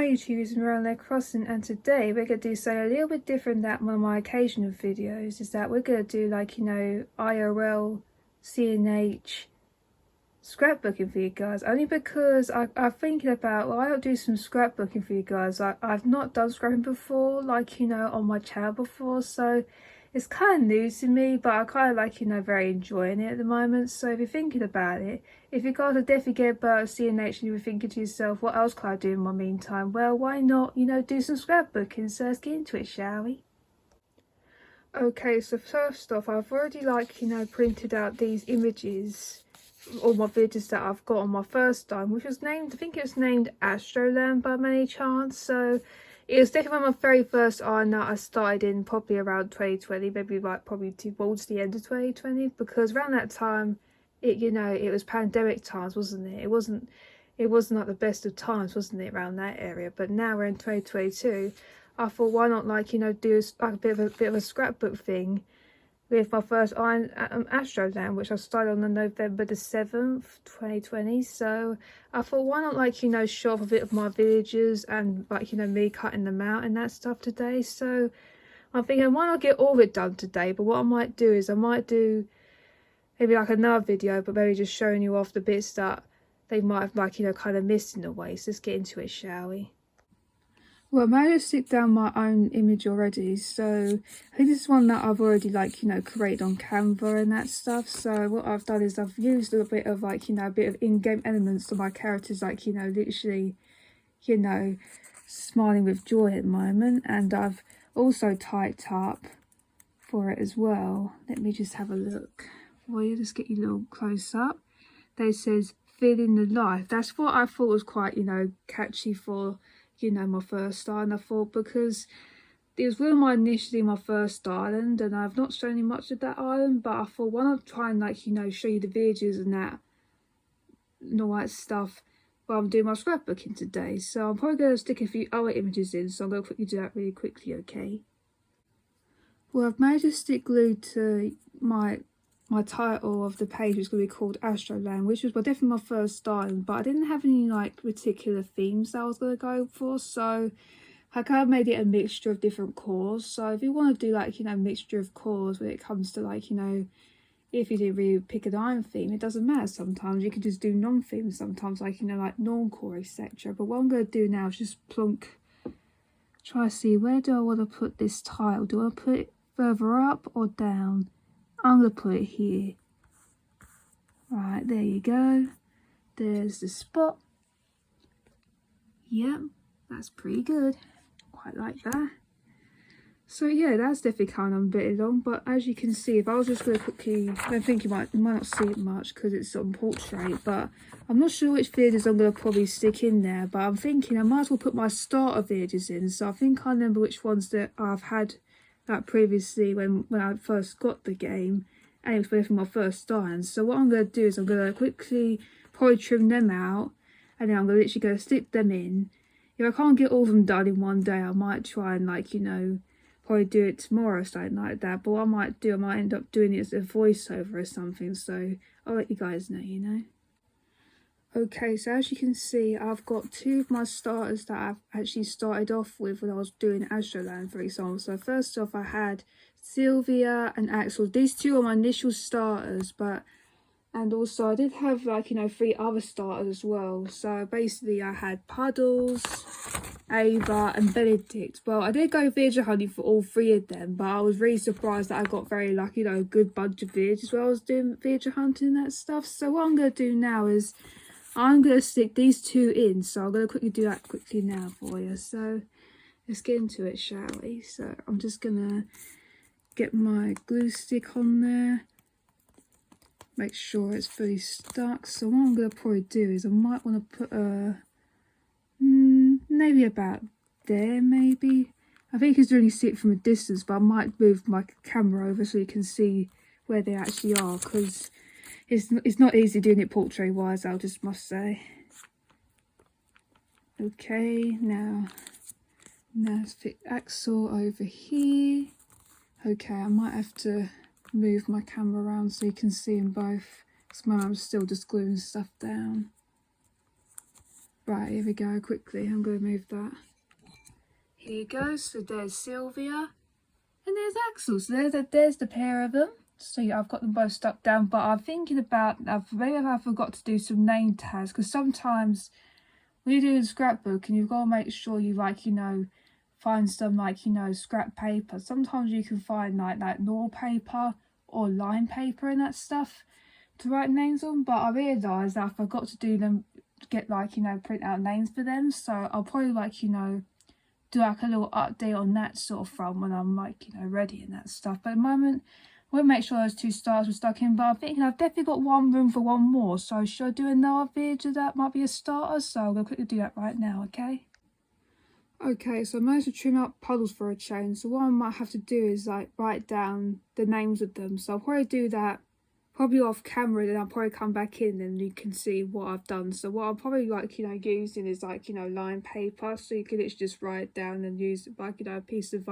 Hi YouTube, it's Miranda Crossing, and today we're going to do something a little bit different than one of my occasional videos. Is that we're going to do like, you know, IRL CNH scrapbooking for you guys, only because I'm thinking about, well, I'll do some scrapbooking for you guys. I've not done scrapping before, like, you know, on my channel before, so it's kind of new to me, but I kind of like, you know, very enjoying it at the moment. So if you're thinking about it, if you guys are definitely get about CNH and you're thinking to yourself, what else can I do in my meantime? Well, why not, you know, do some scrapbooking? So let's get into it, shall we? Okay, so first off, I've already, like, you know, printed out these images, all my videos that I've got on my first time, which was named, I think it was named Astroland by many chance. So it was definitely one of my very first island that I started in probably around 2020, maybe like probably towards the end of 2020, because around that time, you know, it was pandemic times, wasn't it? It wasn't like the best of times, wasn't it, around that area? But now we're in 2022. I thought, why not, like, you know, do like a bit of a scrapbook thing with my first Astroland, which I started on November the 7th, 2020. So I thought, why not, like, you know, show off a bit of my villages and, like, you know, me cutting them out and that stuff today. So I'm thinking, why not get all of it done today? But what I might do is I might do maybe like another video, but maybe just showing you off the bits that they might have, like, you know, kind of missed in a way. So let's get into it, shall we? Well, I managed to stick down my own image already, so I think this is one that I've already, like, you know, created on Canva and that stuff. So what I've done is I've used a little bit of, like, you know, a bit of in-game elements to my characters, like, you know, literally, you know, smiling with joy at the moment. And I've also typed up for it as well. Let me just have a look for you, just get you a little close up. There it says, feeling the life. That's what I thought was quite, you know, catchy for, you know, my first island. I thought, because it was really initially my first island and I've not shown you much of that island, but I thought, why not try and, like, you know, show you the villages and that and all that stuff while I'm doing my scrapbooking today. So I'm probably going to stick a few other images in, so I'm going to quickly do that really quickly, okay? Well, I've managed to stick glue to my title of the page, was going to be called Astroland, which was definitely my first island, but I didn't have any, like, particular themes that I was going to go for, so I kind of made it a mixture of different cores. So if you want to do, like, you know, mixture of cores when it comes to, like, you know, if you didn't really pick an island theme, it doesn't matter. Sometimes you can just do non-themes, sometimes, like, you know, like non-core, etc. But what I'm going to do now is just plonk, try to see, where do I want to put this tile? Do I want to put it further up or down? I'm going to put it here. Right, there you go. There's the spot. Yep, that's pretty good. Quite like that. So yeah, that's definitely kind of a bit long, but as you can see, if I was just going to quickly, I don't think you might not see it much because it's on portrait, but I'm not sure which villages I'm going to probably stick in there, but I'm thinking I might as well put my starter villages in. So I think I remember which ones that I've had previously when I first got the game, and it was for my first island. So what I'm going to do is I'm going to quickly probably trim them out, and then I'm going to literally go stick them in. If I can't get all of them done in one day, I might try and, like, you know, probably do it tomorrow or something like that. But what I might do, I might end up doing it as a voiceover or something. So I'll let you guys know, you know. Okay, so as you can see, I've got two of my starters that I've actually started off with when I was doing Astroland, for example. So first off, I had Sylvia and Axel. These two are my initial starters, and also I did have, like, you know, 3 other starters as well. So basically I had Puddles, Ava and Benedict. Well, I did go villager hunting for all 3 of them, but I was really surprised that I got very lucky, you know, a good bunch of villagers while I was doing villager hunting and that stuff. So what I'm going to do now is I'm going to stick these 2 in, so I'm going to quickly do that quickly now for you. So let's get into it, shall we? So I'm just going to get my glue stick on there, make sure it's fully stuck. So what I'm going to probably do is I might want to put a, maybe about there, maybe. I think you can really see it from a distance, but I might move my camera over so you can see where they actually are, because it's not easy doing it portrait wise, I just must say. Okay, now let's fit Axel over here. Okay, I might have to move my camera around so you can see them both, because I'm still just gluing stuff down. Right, here we go, quickly, I'm going to move that. Here you go, so there's Sylvia and there's Axel, so there's the pair of them. So yeah, I've got them both stuck down, but I'm thinking about, maybe I forgot to do some name tags, because sometimes when you're doing a scrapbook and you've got to make sure you find some scrap paper. Sometimes you can find like noir paper or line paper and that stuff to write names on, but I realised that I forgot to do them, get print out names for them, so I'll probably do a little update on that sort of front when I'm ready and that stuff. But at the moment I won't make sure those 2 stars were stuck in, but I'm thinking I've definitely got room for one more, so should I do another video that might be a starter? So I'm going to quickly do that right now, okay? Okay, so I managed to trim out puddles for a change, so what I might have to do is write down the names of them, so I'll probably do that off camera, then I'll probably come back in and you can see what I've done. So what I'm probably using is line paper, so you can literally just write down and use a piece of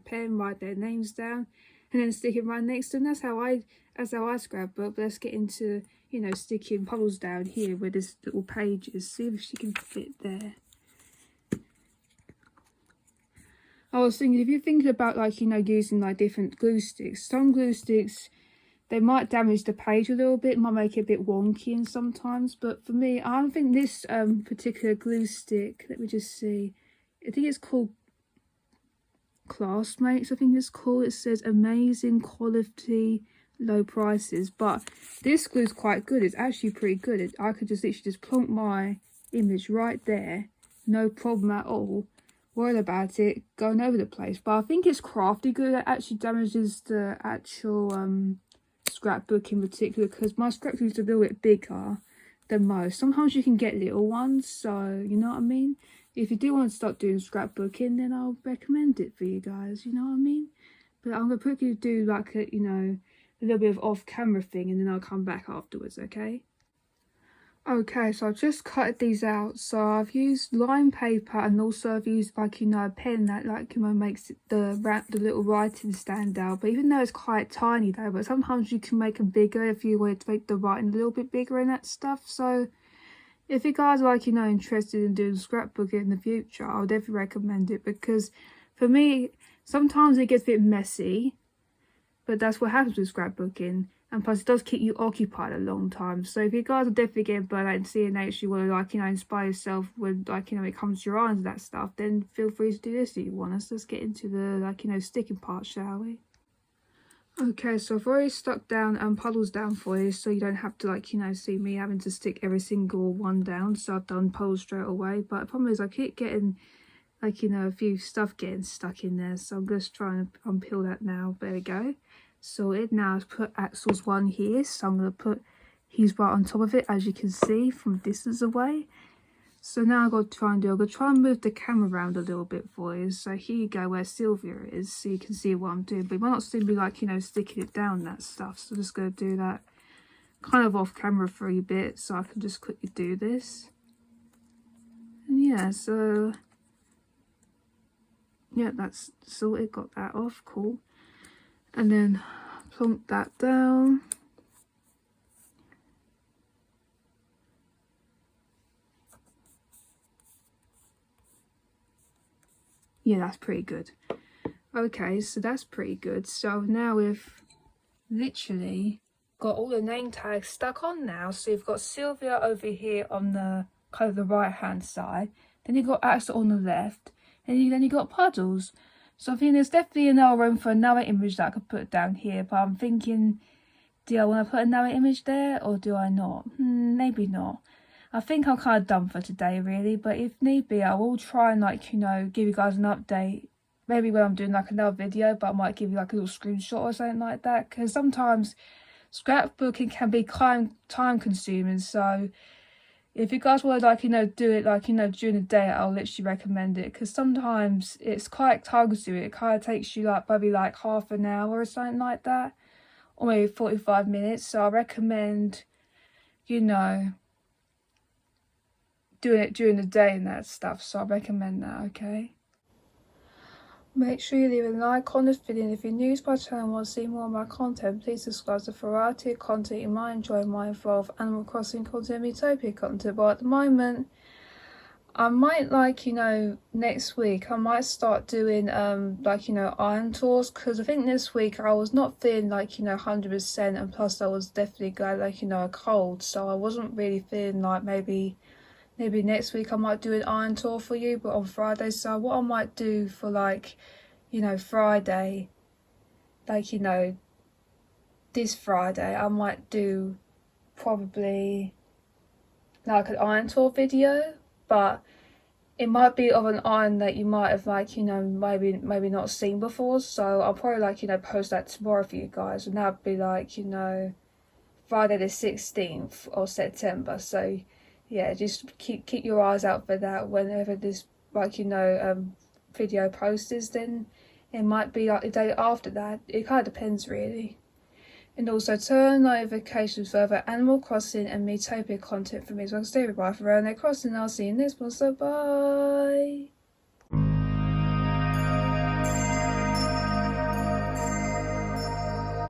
pen, write their names down and then stick it right next to them. That's how I scrapbook. But let's get into sticking puddles down here where this little page is. See if she can fit there. I was thinking, if you're thinking about using different glue sticks, some glue sticks, they might damage the page a little bit, might make it a bit wonky and sometimes, but for me, I don't think this particular glue stick, let me just see, I think it's called Classmates, I think it's called. It says amazing quality, low prices, but this glue is quite good. It's actually pretty good. I could just literally just plonk my image right there, no problem at all, worry about it going over the place. But I think it's crafty glue that actually damages the actual scrapbook in particular, because my scrapbook is a little bit bigger than most. Sometimes you can get little ones, so you know what I mean. If you do want to start doing scrapbooking, then I'll recommend it for you guys, you know what I mean. But I'm gonna quickly do a little bit of off-camera thing, and then I'll come back afterwards, okay? Okay, so I've just cut these out. So I've used line paper, and also I've used a pen that makes the little writing stand out. But even though it's quite tiny though, but sometimes you can make them bigger if you want to make the writing a little bit bigger and that stuff. So if you guys are interested in doing scrapbooking in the future, I'll definitely recommend it, because for me sometimes it gets a bit messy, but that's what happens with scrapbooking. And plus it does keep you occupied a long time. So if you guys are definitely getting burnt out in CNH, you want to inspire yourself with when it comes to your eyes and that stuff, then feel free to do this if you want. Let's just get into the sticking part, shall we? Okay, so I've already stuck down puddles down for you, so you don't have to see me having to stick every single one down. So I've done puddles straight away, but the problem is I keep getting a few stuff getting stuck in there, so I'm just trying to unpeel that now. There we go. Sorted. Now I've put Axel's one here, so I'm going to put his right on top of it, as you can see from distance away. So now I'm going to try and move the camera around a little bit for you. So here you go, where Sylvia is, so you can see what I'm doing. But you might not see me sticking it down, that stuff. So I'm just going to do that kind of off camera for a bit, so I can just quickly do this. And yeah, so yeah, that's sorted, got that off, cool. And then plonk that down. Yeah, that's pretty good. Okay, so that's pretty good. So now we've literally got all the name tags stuck on now. So you've got Sylvia over here on the the right hand side, then you've got Axel on the left, and then you got puddles. So I think there's definitely another room for another image that I could put down here, but I'm thinking, do I want to put another image there or do I not? Maybe not. I think I'm kind of done for today really, but if need be I will try and give you guys an update, maybe when I'm doing another video, but I might give you a little screenshot or something like that, because sometimes scrapbooking can be time consuming. So if you guys want to do it during the day, I'll literally recommend it, because sometimes it's quite time consuming. It kind of takes you maybe half an hour or something like that, or maybe 45 minutes. So I recommend doing it during the day and that stuff. So I recommend that, okay? Make sure you leave a like on this video, and if you're new to my channel and want to see more of my content, please subscribe to a variety of content you might enjoy, might involve Animal Crossing content, Utopia content. But at the moment, I might, like, you know, next week I might start doing like, you know, iron tours, because I think this week I was not feeling like, you know, 100%, and plus I was definitely got, like, you know, a cold, so I wasn't really feeling like maybe next week I might do an iron tour for you, but on Friday. So what I might do for, like, you know, Friday, like, you know, this Friday I might do probably like an iron tour video, but it might be of an iron that you might have, like, you know, maybe not seen before. So I'll probably, like, you know, post that tomorrow for you guys, and that'd be, like, you know, Friday the 16th of September. So yeah, just keep your eyes out for that. Whenever this, like, you know, video posts, then it might be like the day after that. It kind of depends really. And also turn notifications for other Animal Crossing and Miitopia content for me, so I can stay with bye for Animal Crossing. I'll see you next one, so bye.